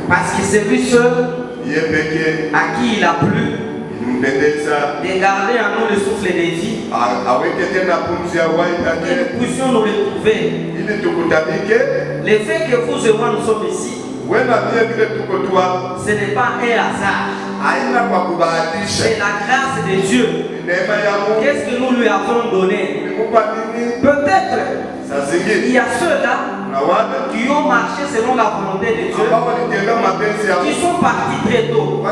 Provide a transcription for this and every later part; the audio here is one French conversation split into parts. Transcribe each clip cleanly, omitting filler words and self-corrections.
Parce que c'est lui seul à qui il a plu de garder en nous le souffle de vie. Que nous puissions nous retrouver. Le fait que vous et moi nous sommes ici, ce n'est pas un hasard. C'est la grâce de Dieu. Qu'est-ce que nous lui avons donné? Peut-être il y a ceux-là qui ont marché selon la volonté de Dieu, qui sont partis très tôt.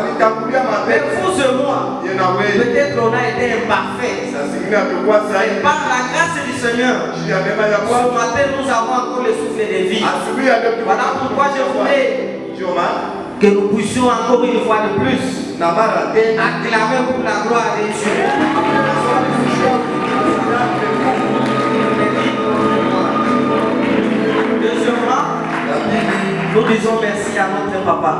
Mais vous et moi, peut-être on a été imparfaits. Et par la grâce du Seigneur, ce matin nous avons encore le souffle de vie. Voilà pourquoi je voulais que nous puissions encore une fois de plus acclamer pour la gloire de Dieu. Deuxièmement, nous disons merci à notre papa.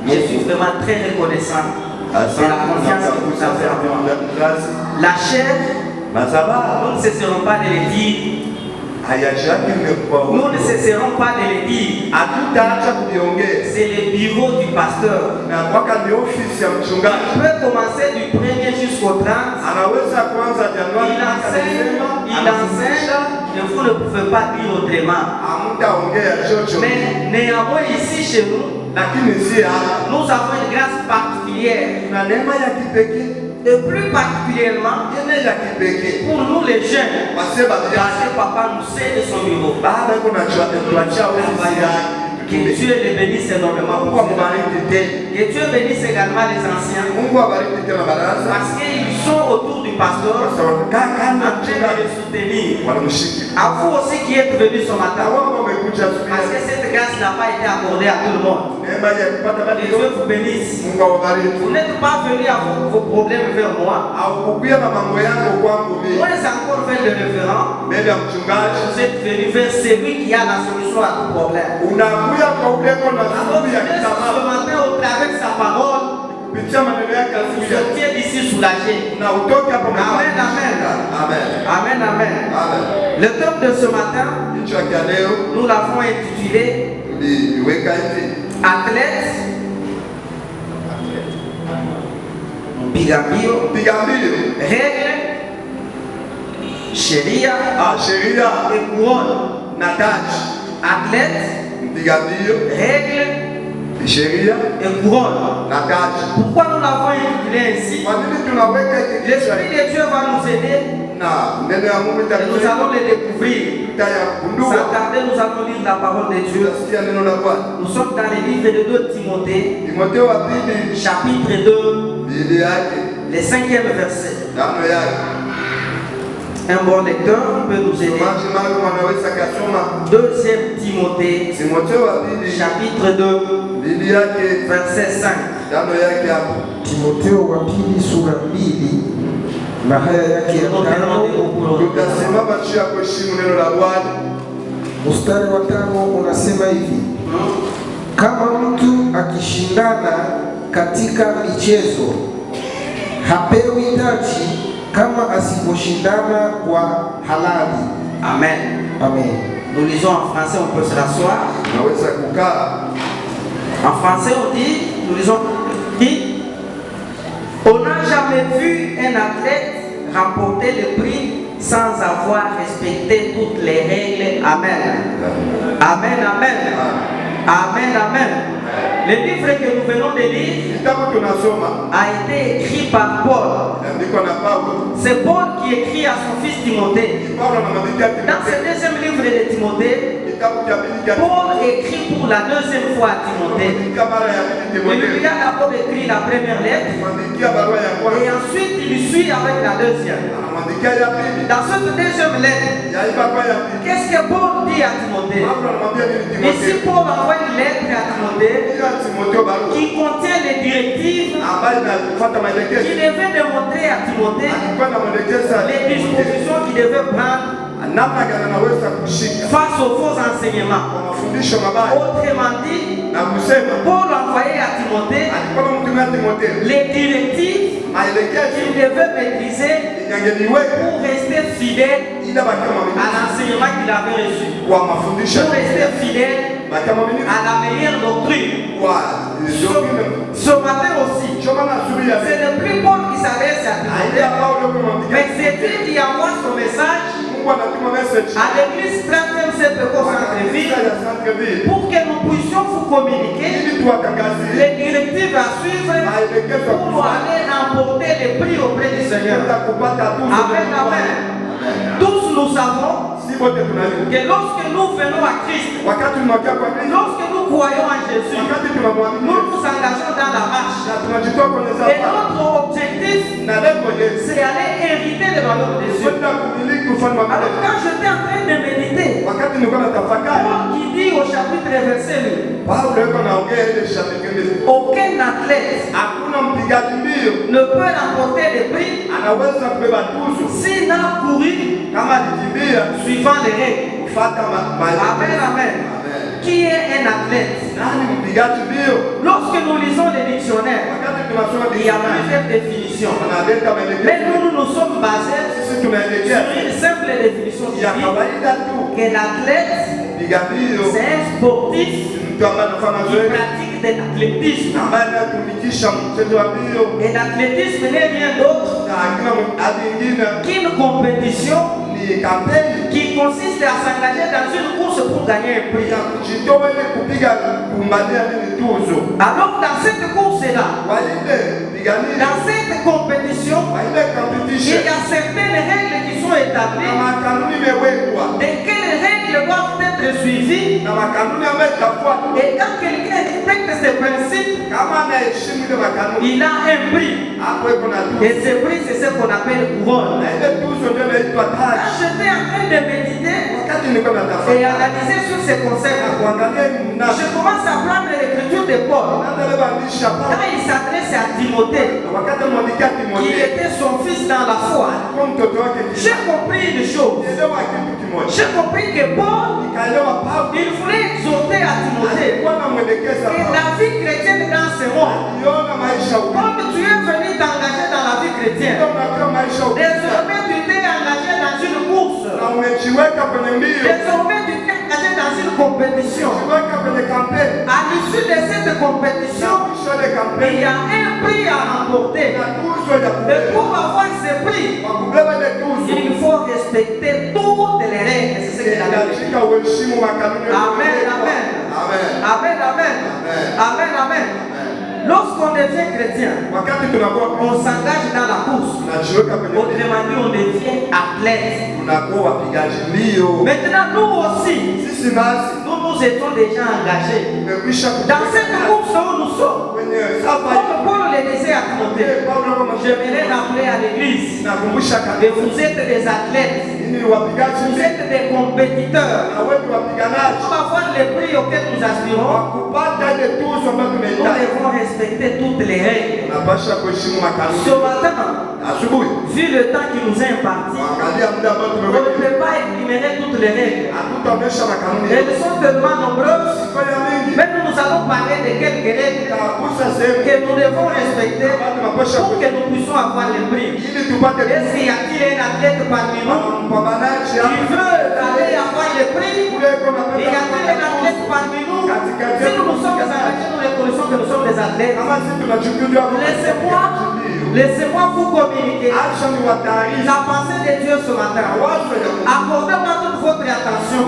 Je suis vraiment très reconnaissant de la confiance que vous avez en moi. La chair, nous ne cesserons pas de le dire. Nous ne cesserons pas de le dire. C'est le bureau du pasteur. Il peut commencer du 1er jusqu'au 30. Il enseigne et vous ne pouvez pas dire autrement. Mais néanmoins ici chez nous, nous avons une grâce particulière. Et plus particulièrement pour nous les jeunes, parce que papa nous sait de son bureau. Que Dieu les bénisse énormément. Que Dieu bénisse également les anciens. Parce qu'ils sont autour du pasteur en train de le soutenir. À vous aussi qui êtes venus ce matin. Parce que cette grâce n'a pas été accordée à tout le monde. Que Dieu vous bénisse. Vous n'êtes pas venus avec vos problèmes vers moi. Moi, c'est encore vers le référent. Vous êtes venus vers celui qui a la solution à tout problème. Alors, ce matin, au travers de sa parole, vous sortiez d'ici soulagé. Amen, amen. Amen, amen. Le thème de ce matin, nous l'avons intitulé Athlète, Bigambio, Règle, Sheria et couronne. Athlète, règle, et couronne. Pourquoi nous l'avons intitulé ainsi? L'Esprit de Dieu va nous aider. Et nous allons les découvrir. Sans tarder, nous allons lire la parole de Dieu. Nous sommes dans le livre de 2 Timothée, chapitre 2, le 5e verset. Un bon lecteur peut nous aider. 2 Timothée, chapitre 2, verset 5. Timotheo wa pili sura 2 na haya yake ya 5 mstari wa 5 unasema hivi: kama mtu akishindana katika michezo hapewi taji kama asiposhindana kwa halali. Amen. Amen. Nous lisons en français, on peut se rasseoir. En français, on dit, nous lisons, on n'a jamais vu un athlète remporter le prix sans avoir respecté toutes les règles. Amen. Amen, amen. Amen, amen. Le livre que nous venons de lire a été écrit par Paul. C'est Paul qui écrit à son fils Timothée. Dans ce deuxième livre de Timothée, Paul écrit pour la deuxième fois à Timothée. Il lui a d'abord écrit la première lettre et ensuite il suit avec la deuxième. Dans cette deuxième lettre, qu'est-ce que Paul dit à Timothée? Ici, Paul envoie une lettre à Timothée qui contient les directives qui devaient démontrer à Timothée les dispositions qu'il devait prendre face aux faux enseignements. Autrement dit, Paul envoyait à Timothée les directives qu'il devait maîtriser pour rester fidèle à l'enseignement qu'il avait reçu, pour rester fidèle à la meilleure doctrine. Ce matin aussi, c'est le plus Paul qui s'adresse à Timothée. Mais c'est lui qui envoie son message à l'église 30e Centre-Ville pour que nous puissions vous communiquer les directives à suivre pour aller remporter les prix auprès du Seigneur. Amen, amen. Tous nous savons que lorsque nous venons à Christ, lorsque nous croyons en Jésus, nous nous engageons dans la marche. Et notre objectif, c'est aller hériter le royaume de Dieu. Alors quand j'étais en train de méditer, Paul qui dit au chapitre verset 8, aucun athlète ne peut remporter le prix s'il n'a couru suivant les règles. Amen, amen. Qui est un athlète? Lorsque nous lisons les dictionnaires, il y a plusieurs définitions. Mais nous sommes basés sur une simple définition qui dit que l'athlète, c'est un sportif qui pratique de l'athlétisme. Et l'athlétisme n'est rien d'autre qu'une compétition qui consiste à s'engager dans une course pour gagner un prix. Alors dans cette course-là, dans cette compétition, il y a certaines règles qui sont établies. De quelles règles doivent être suivies? Et quand quelqu'un respecte ces principes, il a un prix. Et ce prix, c'est ce qu'on appelle couronne. Quand j'étais en train de méditer et analyser sur ces concepts, je commence à prendre l'écriture de Paul. Quand il s'adresse à Timothée, qui était son fils dans la foi, j'ai compris une chose. J'ai compris que Paul, il voulait exhorter à Timothée que la vie chrétienne dans ce monde, comme tu es venu t'engager dans la vie chrétienne, désormais tu t'es engagé dans une course. Désormais tu t'es engagé dans une compétition. À l'issue de cette compétition, il y a un prix à remporter. Et pour avoir ce prix, il faut respecter toutes les règles. C'est ce qu'il a dit. Amen, amen. Amen, amen. Amen, amen. Lorsqu'on devient chrétien, on s'engage dans la course. Autrement dit, on devient athlète. Maintenant, nous aussi, nous étions déjà engagés. Dans cette course où nous sommes, comme Paul le disait à Timothée, j'aimerais rappeler à l'église que vous êtes des athlètes. Vous êtes des compétiteurs. Pour avoir les prix auxquels nous aspirons, nous devons respecter toutes les règles. Ce matin, vu le temps qui nous est imparti, on ne peut pas énumérer toutes les règles. Elles sont tellement nombreuses, mais nous allons parler de quelques règles que nous devons respecter pour que nous puissions avoir les prix. Est-ce qu'il y a-t-il un athlète parmi nous qui veut aller avoir les prix? Il y a-t-il un athlète parmi nous? Si nous sommes engagés, nous reconnaissons que nous sommes des athlètes. Laissez-moi vous communiquer la pensée de Dieu ce matin. Accordez-moi toute votre attention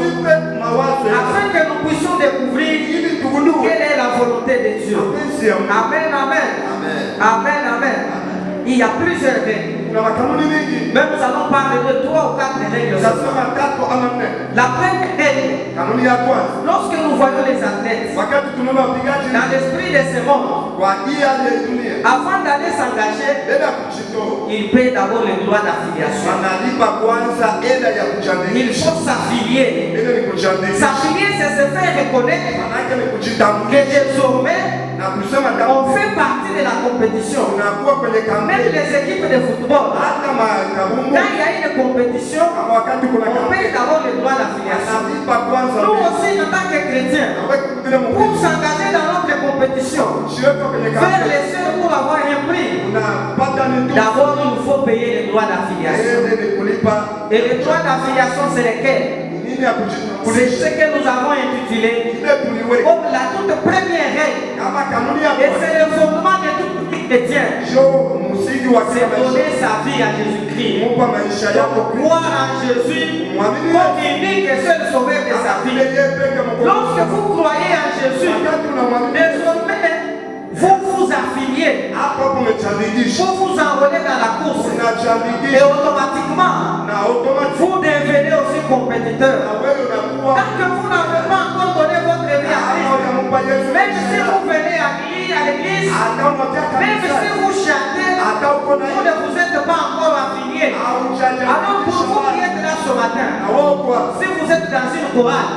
afin que nous puissions découvrir quelle est la volonté de Dieu. Amen, amen. Amen, amen. Il y a plusieurs règles. Mais nous allons parler de 3 ou 4 règles. La première règle, lorsque nous voyons les athlètes dans l'esprit de ce monde, avant d'aller s'engager, il paie d'abord le droit d'affiliation. Il faut s'affilier. S'affilier, c'est se faire reconnaître que désormais on fait partie de la compétition. Même les équipes de football, quand il y a une compétition, on paye d'abord le droit d'affiliation. Nous aussi, en tant que chrétiens, pour s'engager dans notre compétition, faire les seuls pour avoir un prix, d'abord il nous faut payer le droit d'affiliation. Et le droit d'affiliation, c'est lequel? C'est ce que nous avons intitulé comme la toute première règle. Et c'est le fondement de tout chrétien. C'est donner sa vie à Jésus-Christ. Donc, croire en Jésus comme unique et seul sauveur de sa vie. Lorsque vous croyez en Jésus, désormais, vous vous affiliez, vous vous enrôlez dans la course et automatiquement vous devenez aussi compétiteur. Tant que vous n'avez pas encore donné votre vie à Christ, même si vous venez à l'église, même si vous chantez, vous ne vous êtes pas encore affilié. Alors pour vous qui êtes là ce matin, si vous êtes dans une chorale,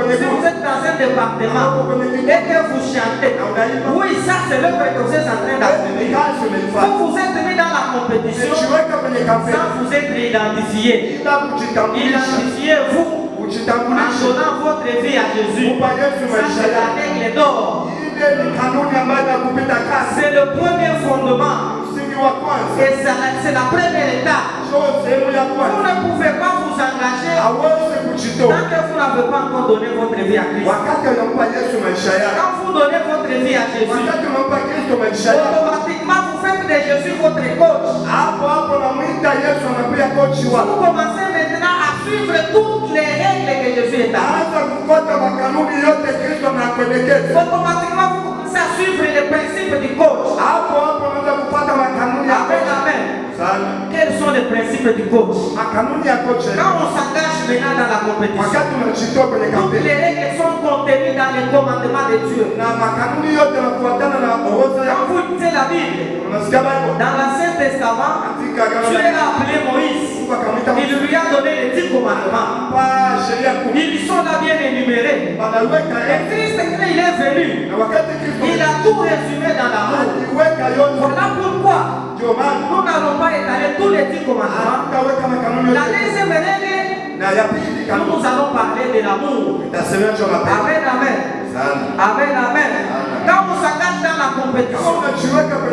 si vous êtes dans un département et que vous chantez, oui, ça c'est l'œuvre que vous êtes en train d'accomplir. Vous vous êtes mis dans la compétition sans vous être identifié. Identifiez-vous en donnant votre vie à Jésus. Ça c'est la règle d'or. C'est le premier fondement. Et c'est la première étape. Vous ne pouvez pas vous engager tant que vous n'avez pas encore donné votre vie à Christ. Quand vous donnez votre vie à Jésus, automatiquement vous faites de Jésus votre coach. Vous commencez maintenant à suivre toutes les règles que Jésus établit. Automatiquement vous commencez à suivre les principes du coach. Amen, amen. Quels sont les principes du coach? Quand on s'engage maintenant dans la compétition, toutes les règles sont contenues dans les commandements de Dieu. Quand vous lisez la Bible, dans l'Ancien Testament, Dieu a appelé Moïse. Il lui a donné les 10 commandements. Ils sont là bien énumérés. Et Christ, quand il est venu, il a tout résumé dans l'amour. Voilà pourquoi nous n'allons pas étaler tous les 10 commandements. La deuxième règle, nous allons parler de l'amour. Amen, amen. Amen, amen. Quand on s'engage dans la compétition,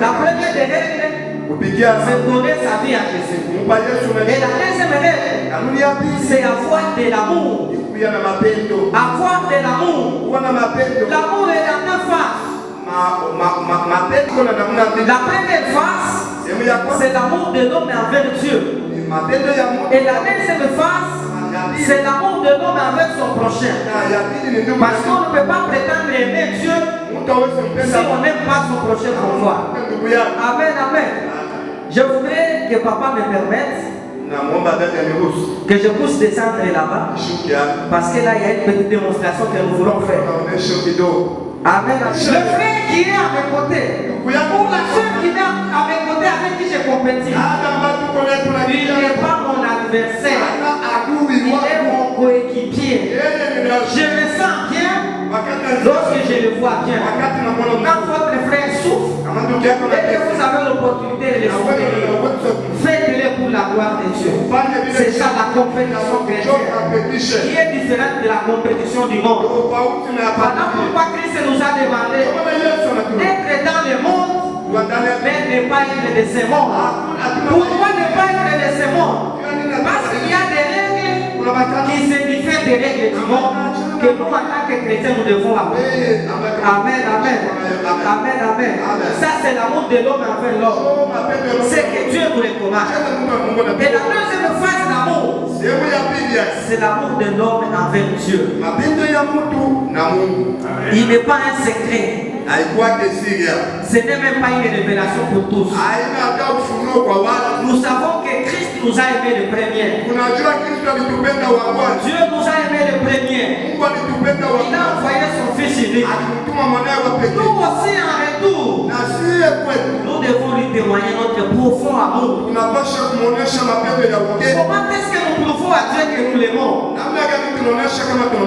la première des règles, c'est donner sa vie à Jésus. Et la deuxième règle, c'est avoir de l'amour. Avoir de l'amour. L'amour est dans deux faces. La première face, c'est l'amour de l'homme envers Dieu. Et la deuxième face, c'est l'amour de l'homme envers son prochain. Parce qu'on ne peut pas prétendre aimer Dieu si on n'aime pas son prochain comme moi. Amen, amen. Je voudrais que papa me permette que je puisse descendre là-bas. Parce que là, il y a une petite démonstration que nous voulons faire. Amen. Le frère qui est à mes côtés, ou la soeur qui est à mes côtés avec qui je compétis, il n'est pas mon adversaire, il est mon coéquipier. Je me sens bien lorsque je le vois bien. Quand votre frère souffre et que vous avez l'opportunité de le soutenir, faites-le pour la gloire de Dieu. C'est ça la compétition chrétienne, qui est différente de la compétition du monde. Voilà pourquoi Christ nous a demandé d'être dans le monde, mais ne pas être de ce monde. Pourquoi ne pas être de ce monde? Parce qu'il y a des règles qui se diffèrent des règles du monde que nous, en tant que chrétiens, nous devons appliquer. Amen, amen. Amen, amen. Ça, c'est l'amour de l'homme envers l'homme. C'est que Dieu nous recommande. Et la deuxième phase d'amour, c'est l'amour de l'homme envers Dieu. Il n'est pas un secret. Ce n'est même pas une révélation pour tous. Nous savons que Christ nous a aimés le premier. Dieu nous a aimés le premier. Il a envoyé son fils unique. Nous aussi en retour, nous devons lui témoigner notre profond amour. Comment est-ce que nous prouvons à Dieu que nous l'aimons?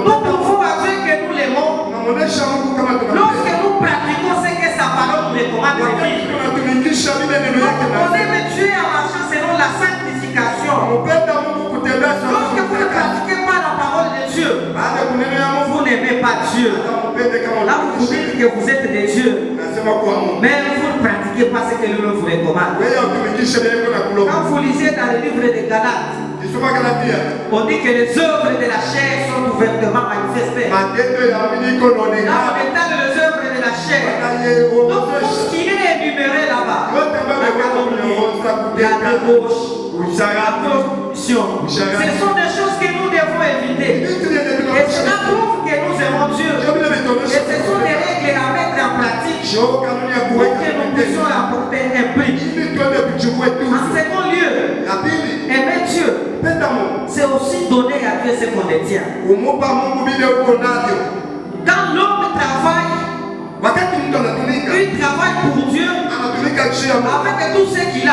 Nous prouvons à Dieu que nous l'aimons lorsque nous pratiquons ce que sa parole nous recommande de vivre. On aime Dieu en marchant selon la sanctification. Lorsque vous ne pratiquez pas la parole de Dieu, vous n'aimez pas Dieu. Là, vous dites que vous êtes des dieux, mais vous ne pratiquez pas ce que lui vous recommande. Quand vous lisez dans le livre de Galates, On dit que les œuvres de la chair sont ouvertement manifestées. Là, on étale les œuvres de la chair. Donc, tout ce qui est énuméré là-bas, la calomnie, la débauche, la corruption, ce sont des choses que nous devons éviter. Et cela prouve que nous aimons Dieu. Et ce sont des règles à mettre en pratique pour que nous puissions apporter un prix. En second lieu, aimer Dieu, c'est aussi donner à Dieu ce qu'on détient. Quand l'homme travaille, il travaille pour Dieu avec tout ce qu'il a.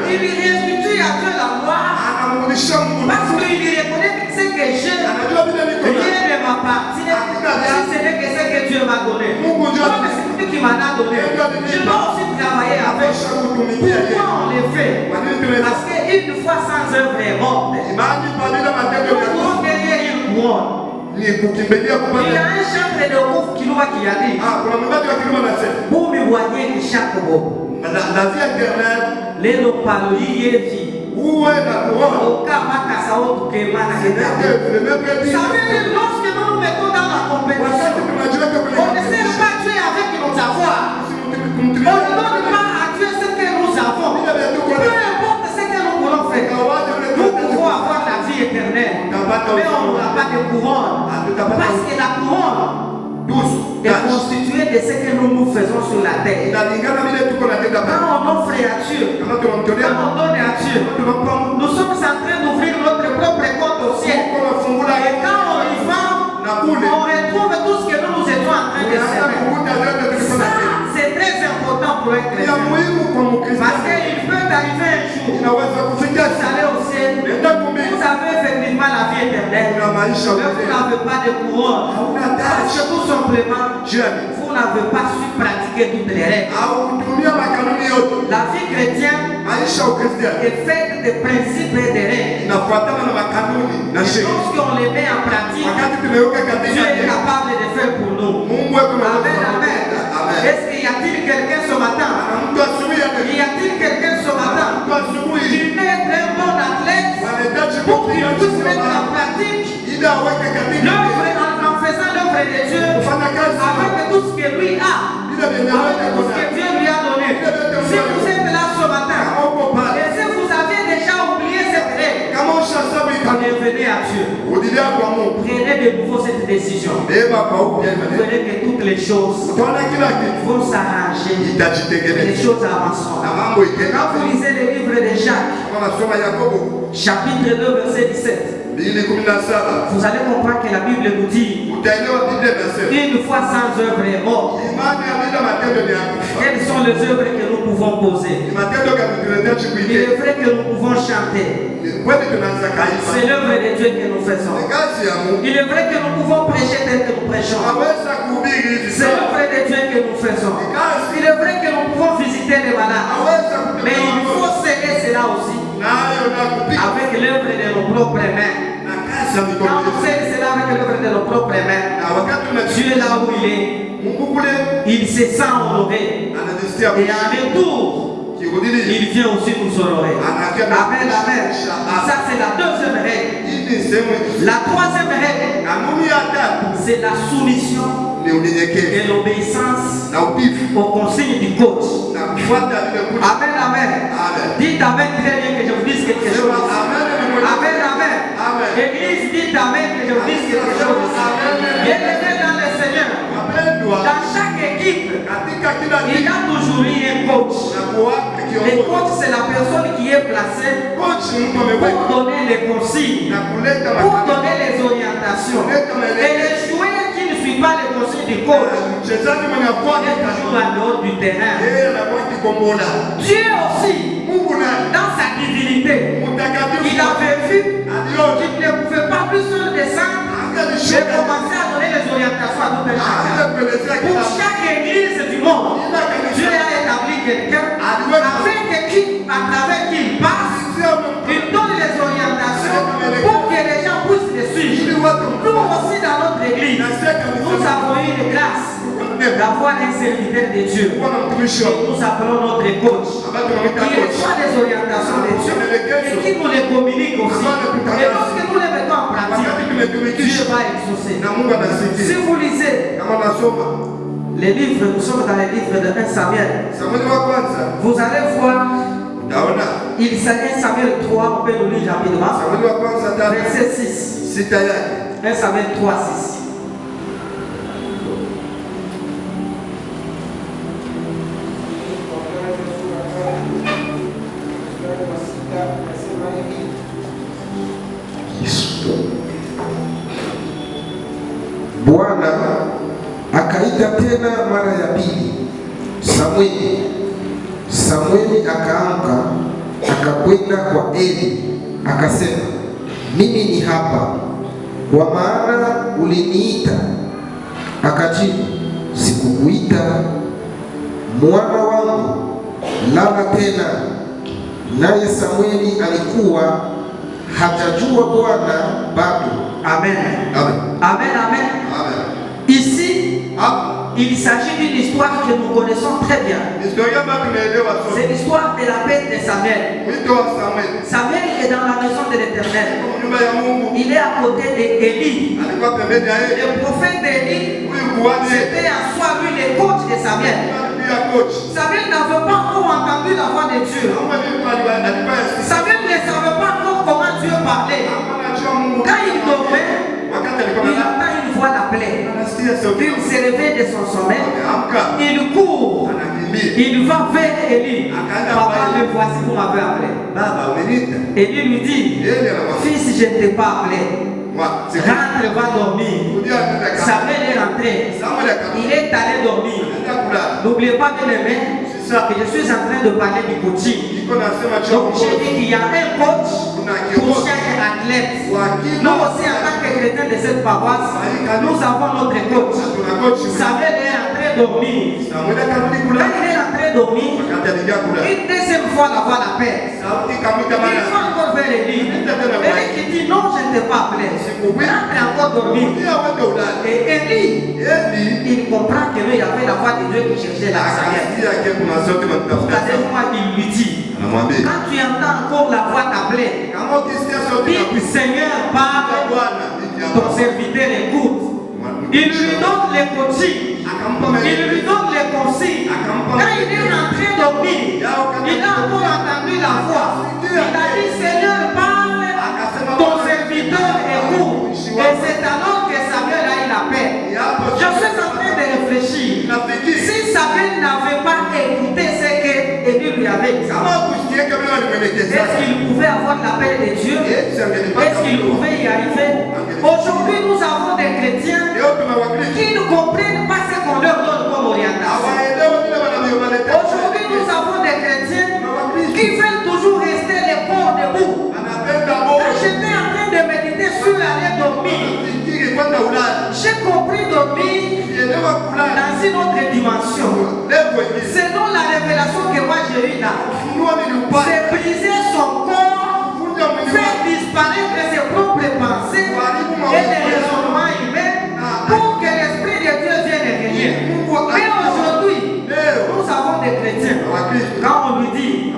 Il lui restitue à Dieu la gloire parce qu'il reconnaît que ce que j'ai, rien ne m'appartient si ce n'est que ce que Dieu m'a donné. C'est lui qui m'en a donné. Je dois aussi travailler avec. Pourquoi on le fait? Parce qu'une fois sans œuvre est morte. Pour gagner une couronne. Il y a un chantre de ouf qui a dit pour me voyer de chaque bobo. La vie éternelle, les lopaloïs et vie. Où est la couronne? Ça veut dire lorsque nous nous mettons dans la compétition, on ne sert pas Dieu avec nos avoirs. On ne donne pas à Dieu ce que nous avons. Peu importe ce que nous voulons faire. Nous pouvons avoir la vie éternelle. Mais on n'aura pas de couronne. Parce que la couronne est constituée de ce que nous faisons sur la terre. Quand on offre à Dieu, quand on donne à Dieu, nous sommes en train d'ouvrir notre propre compte au ciel. Et quand on y va, on retrouve tout ce que nous étions en train de faire. Ça, c'est très important pour être chrétien. Parce qu'il peut arriver un jour, vous allez au ciel, vous avez effectivement la vie éternelle, mais vous n'avez pas de couronne. Parce que tout simplement, vous n'avez pas su pratiquer toutes les règles. La vie chrétienne est faite de principes et de règles. Et lorsqu'on les met en pratique, Dieu est capable de faire pour nous. Amen, amen. Est-ce qu'il y a-t-il quelqu'un ce matin? Y a-t-il quelqu'un ce matin qui peut être un bon athlète pour qu'il puisse mettre en pratique l'œuvre en faisant l'œuvre de Dieu avec tout ce que lui a, avec tout ce que Dieu lui a donné? Si vous êtes là ce matin et si vous avez déjà oublié cette règle, revenez à Dieu. Prenez de nouveau cette décision. Vous verrez que toutes les choses vont s'arranger. Les choses avanceront. Quand vous lisez le livre de Jacques, chapitre 2, verset 17, vous allez comprendre que la Bible nous dit une fois sans œuvre est mort. Quelles sont les œuvres que nous pouvons poser? Il est vrai que nous pouvons chanter. C'est l'œuvre de Dieu que nous faisons. Il est vrai que nous pouvons prêcher tel que nous prêchons. C'est l'œuvre de Dieu que nous faisons. Il est vrai que nous pouvons visiter les malades. Mais il faut sceller cela aussi avec l'œuvre de nos propres mains. Quand on scelle cela avec l'œuvre de nos propres mains, Dieu là où il est, il se sent honoré. Et en retour, il vient aussi nous honorer. Amen, amen. Ça c'est la deuxième règle. La troisième règle, c'est la soumission et l'obéissance aux consignes du coach. Amen, amen. Dites amen très bien que je vous dise quelque chose. Amen, amen. Église, dites amen que je vous dise quelque chose. Bien-aimés dans le Seigneur, dans chaque équipe, il y a toujours eu un coach. Le coach, c'est la personne qui est placée pour donner les consignes, pour donner les orientations. Et les joueurs qui ne suivent pas les consignes du coach, ils sont toujours en dehors du terrain. Dieu aussi, dans sa divinité, il avait vu qu'il ne pouvait pas plus seul descendre et commencer à donner les orientations à tout un chacun. Pour chaque église du monde, Dieu a établi quelqu'un avec qui, à travers qui il passe, il donne les orientations pour que les gens puissent les suivre. Nous aussi dans notre église, nous avons eu une grâce d'avoir un serviteur de Dieu. Nous appelons notre coach. Qui reçoit les orientations de Dieu et qui nous les communique aussi. Et lorsque nous les mettons en pratique, Dieu va exaucer. Si vous lisez les livres, nous sommes dans les livres de 1 Samuel. Vous allez voir, il s'agit 1 Samuel 3, on peut nous lire rapidement. Verset 6. 1 Samuel 3, 6. Bwana akaita tena mara ya pili Samueli. Samueli akaamka akakwenda kwa Eli akasema, mimi ni hapa, kwa maana uliniita. Akajibu, sikukuita mwana wangu, lala tena. Naye Samueli alikuwa hajajua Bwana bado. Amen. Amen. Amen, amen. Amen. Ici, il s'agit d'une histoire que nous connaissons très bien. C'est l'histoire de la paix de Samuel. Samuel est dans la maison de l'Éternel. Il est à côté d'Élie. Le prophète d'Élie, c'était à soi lui le coach de Samuel. Samuel n'avait pas encore entendu la voix de Dieu. Samuel ne savait pas encore comment Dieu parlait. Quand il dormait, il entend une voix l'appeler. Il se réveille de son sommeil. Il court. Il va vers Élie. Papa, me voici, vous m'avez appelé. Élie lui dit, fils, je ne t'ai pas appelé. Rentre, va dormir. Samuel est rentré. Il est allé dormir. N'oubliez pas, bien aimé, que je suis en train de parler du coaching. Donc j'ai dit qu'il y a un coach pour chaque athlète. Nous aussi, en tant que chrétiens de cette paroisse, nous avons notre coach. Samuel est en train de dormir. Quand il est en train de dormir, une deuxième fois la voix l'appelle. Il va encore vers Élie. Élie qui dit non, je ne t'ai pas appelé. Rentre encore dormir. Et Élie, il comprend que lui, il avait la voix de Dieu qui cherchait la Samuel. Regardez-moi, il lui dit, quand tu entends encore la voix t'appeler, dis Seigneur, parle, ton serviteur écoute. Il lui donne les coachings, il lui donne les consignes. Quand il est rentré dormir, il a encore entendu la voix. Il a dit Seigneur, parle, ton serviteur écoute. Et c'est alors que Samuel a eu la paix. Je suis en train de réfléchir. Si Samuel n'avait pas écouté ce que Élie lui avait dit, est-ce qu'il pouvait avoir la paix de Dieu? Est-ce qu'il pouvait y arriver? Aujourd'hui, nous avons des chrétiens qui ne comprennent pas ce qu'on leur donne comme orientation. Aujourd'hui, nous avons des chrétiens qui veulent toujours rester les corps debout. Quand j'étais en train de méditer sur aller dormir, j'ai compris dormir dans une autre dimension. Selon la révélation que moi j'ai eue là, c'est briser son corps, faire disparaître ses propres pensées et les raisonnements humains pour que l'Esprit de Dieu vienne régner. Mais aujourd'hui, nous avons des chrétiens. Quand on lui dit,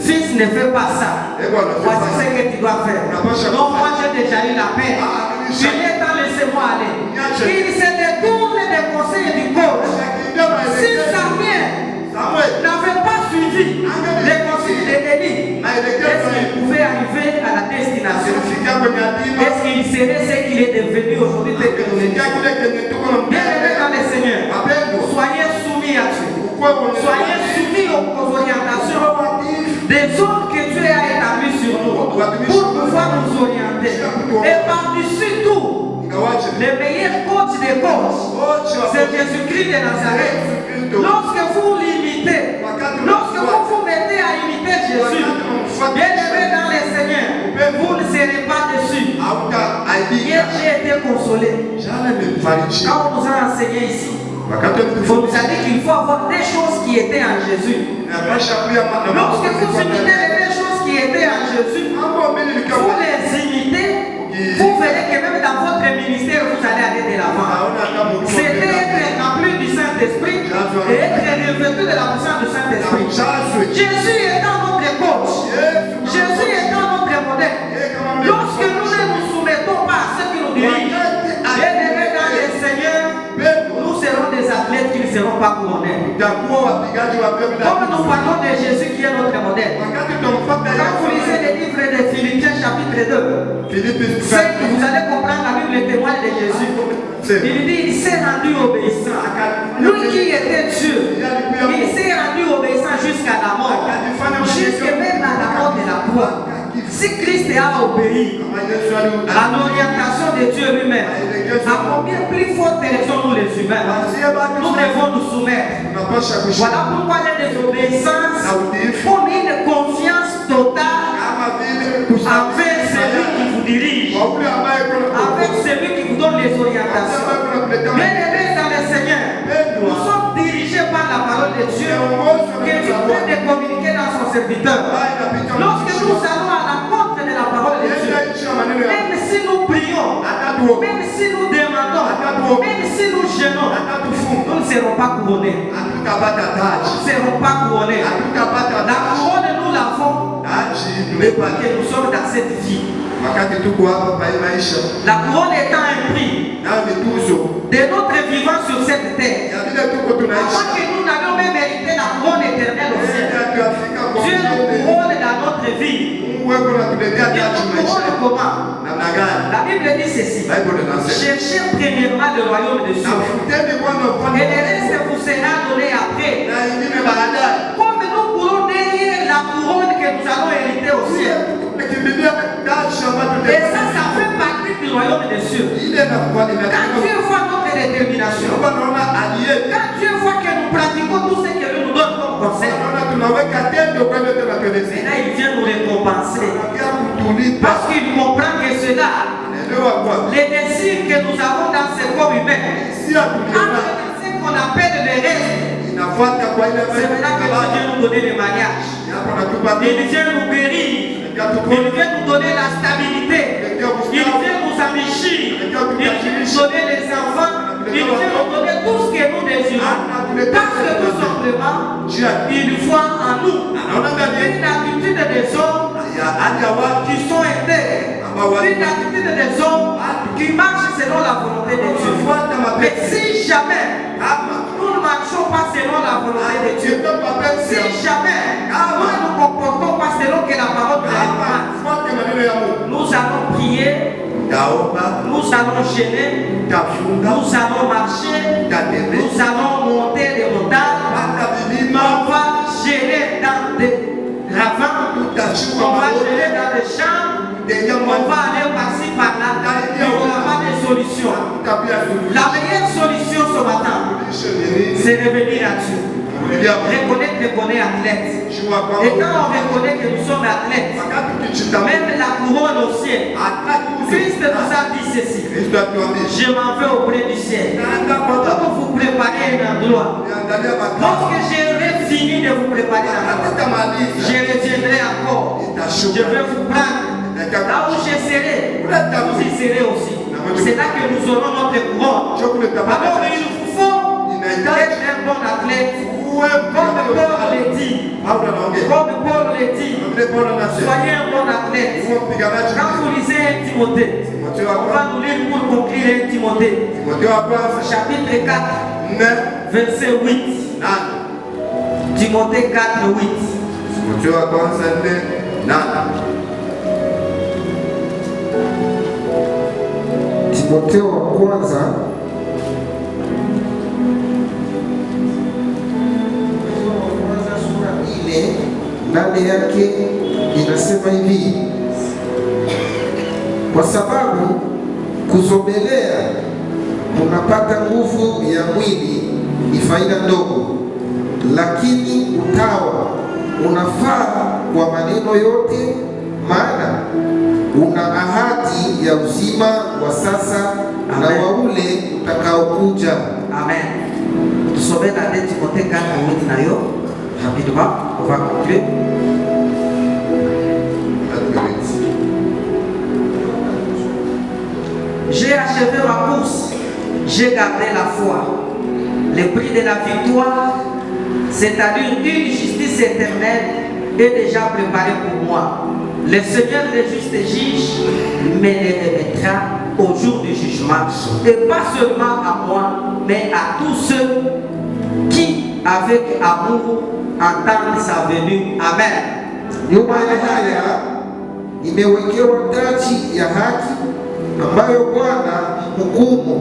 fils, ne fais pas ça, voici ce que tu dois faire. Non, moi j'ai déjà eu la paix. Je l'ai dans, laissez-moi aller. Il se détourne des conseils du coach. Si Samuel n'avait pas suivi les conseils d'Élie, est-ce qu'il pouvait arriver à la destination? Est-ce qu'il serait ce qu'il est devenu aujourd'hui? Bien-aimés dans le Seigneur, soyez soumis à Dieu. Soyez soumis aux orientations des autres que Dieu a établies sur nous pour pouvoir nous orienter. Et par-dessus tout, le meilleur coach des coachs, c'est Jésus-Christ de Nazareth. Lorsque vous l'imitez, lorsque vous vous mettez à imiter Jésus, bien-aimé dans le Seigneur, vous ne serez pas déçus. Hier, j'ai été consolé. Quand on nous a enseigné ici, on nous a dit qu'il faut avoir des choses qui étaient en Jésus. Lorsque vous imitez les choses qui étaient en Jésus, vous les imitez, vous verrez que même dans votre ministère, vous allez aller de l'avant. C'était être rempli du Saint-Esprit. seront pas couronnés. Comme nous parlons de Jésus qui est notre modèle. Quand vous lisez les livres de Philippiens chapitre 2, vous allez comprendre la Bible témoigne de Jésus. Il dit, il s'est rendu obéissant. Lui qui était Dieu, il s'est rendu obéissant jusqu'à la mort. Jusqu'à même à la mort de la croix. Si Christ a obéi à l'orientation de Dieu lui-même, à combien plus forte raison nous les humains, nous devons nous soumettre. Voilà pourquoi la désobéissance forme une confiance totale avec celui qui vous dirige, avec celui qui vous donne les orientations. Bien-aimés dans le Seigneur, nous sommes dirigés par la parole de Dieu qui est en train de communiquer dans son serviteur. Lorsque nous allons à l'encontre de la parole de Dieu, même si nous prions, même si nous demandons, même si nous gênons, nous ne serons pas couronnés. Nous ne serons pas couronnés. La couronne, nous l'avons parce que nous sommes dans cette vie. La couronne étant un prix de notre vivant sur cette terre. Avant que nous n'avions même mérité la couronne éternelle au ciel. Dieu nous couronne dans notre vie. Dieu nous couronne comment? La Bible dit ceci. Cherchez premièrement le royaume de Dieu. Et le reste vous sera donné après. Comme nous courons derrière la couronne que nous allons hériter au ciel. Et ça fait partie du royaume des cieux. Quand Dieu voit notre détermination, quand Dieu voit que nous pratiquons tout ce que Dieu nous donne comme conseil, et là il vient nous récompenser. Parce qu'il comprend que cela, les désirs que nous avons dans ce corps humain, entre ce qu'on appelle les rêves, c'est maintenant que Dieu vient nous donner le mariage. Il vient nous guérir. Il vient nous donner la stabilité. Il vient nous enrichir. Il vient nous donner les enfants. Il vient nous donner tout ce que nous désirons. Parce que tout simplement, il voit en nous une attitude des hommes qui sont intègres. Une attitude des hommes qui marchent selon la volonté de Dieu. Mais si jamais nous ne marchons pas selon la volonté de Dieu, si jamais nous ne nous comportons pas selon que la parole de Dieu, nous allons prier, nous allons gêner, nous allons marcher, nous allons monter des montagnes, on va gêner dans des ravins, on va gêner dans des champs, on va aller par-ci par-là, mais on n'a pas de solution. La meilleure solution ce matin, c'est revenir à Dieu. Reconnaître qu'on est athlète. Et quand on reconnaît que nous sommes athlètes, même la couronne au ciel, Christ nous a dit ceci: je m'en vais auprès du ciel pour vous préparer un endroit. Lorsque j'aurai fini de vous préparer un endroit, je reviendrai encore. Je vais vous prendre. Là où je serai, vous y serez aussi. C'est là que nous aurons notre couronne. Alors il nous faut être un bon athlète. Comme Paul le dit, soyez un bon athlète. Quand vous lisez 1 Timothée, on va nous lire pour conclure 1 Timothée, chapitre 4, verset 8. Timothée 4, 8. Timotheo wa kwanza sura 4 ndani yake inasema hivi: kwa sababu kuzomelea unapata nguvu ya mwili ni faida ndogo, lakini utawa unafaa kwa maneno yote, maana una ahadi ya uzima wa sasa na wa ule utakaokuja. Amen. Tusome dans 2 Timothée 4, 8 nayo rapidement, on va conclure. J'ai achevé ma course, j'ai gardé la foi. Le prix de la victoire, c'est-à-dire une justice éternelle, est déjà préparé pour moi. Le Seigneur le juste juge me les remettra au jour du jugement, et pas seulement à moi, mais à tous ceux qui avec amour attendent sa venue. Amen. Nyuma ya haya imewekewa taji ya haki ambayo Bwana hukumu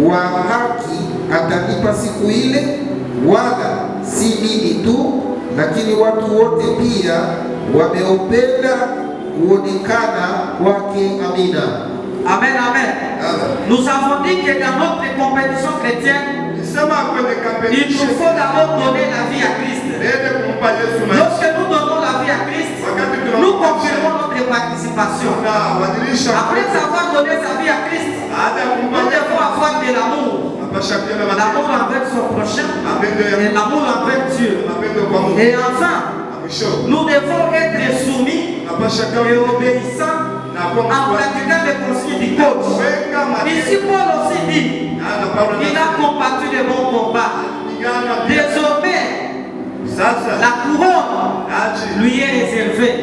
wa haki atanipa siku ile, wala si mimi tu, lakini watu wote pia wameupenda kuonekana kwake. Amina. Amen, amen. Nous avons dit que dans notre compétition chrétienne, il nous faut d'abord donner la vie à Christ. Lorsque nous donnons la vie à Christ, nous confirmons notre participation. Après avoir donné sa vie à Christ, nous devons avoir de l'amour. L'amour envers son prochain et l'amour envers Dieu. Et enfin, nous devons être soumis et obéissants en pratiquant les consignes du coach. Ici, Paul aussi dit, il a combattu le bon combat. Désormais, la couronne lui est réservée.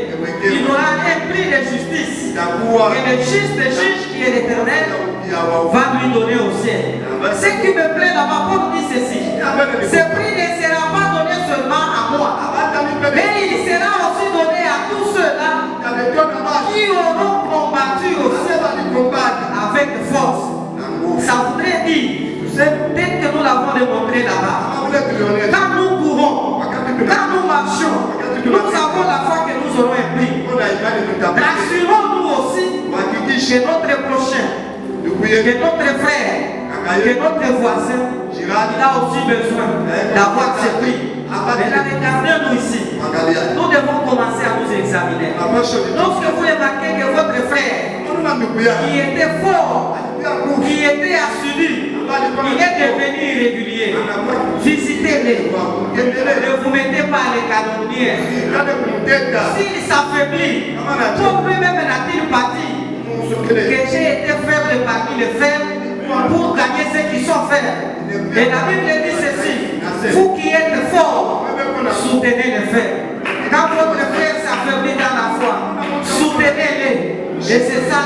Il aura un prix de justice. Et le juste juge qui est l'Éternel va lui donner au ciel. Ce qui me plaît là-bas, Paul dit ceci. Ce prix ne sera pas donné seulement à moi, mais il sera aussi donné à tous ceux-là qui auront combattu aussi avec force. Ça voudrait dire, dès que nous l'avons démontré là-bas, quand nous courons, quand nous marchons, nous avons la foi que nous aurons un prix. Rassurons-nous aussi que notre prochain, que notre frère, que notre voisin, il a aussi besoin d'avoir ce prix. Mais là, regardez-nous ici. Nous devons commencer à nous examiner. Lorsque vous remarquez que votre frère, qui était fort, qui était assidu, il est devenu irrégulier, visitez-les. Ne vous mettez pas les calomnières. S'il s'affaiblit, pour lui-même n'a-t-il pas dit que j'ai été faible parmi les faibles pour gagner ceux qui sont faibles. Et la Bible dit ceci: vous qui êtes forts, soutenez les faibles. Quand votre frère s'affaiblit dans la foi, soutenez-les. Et c'est ça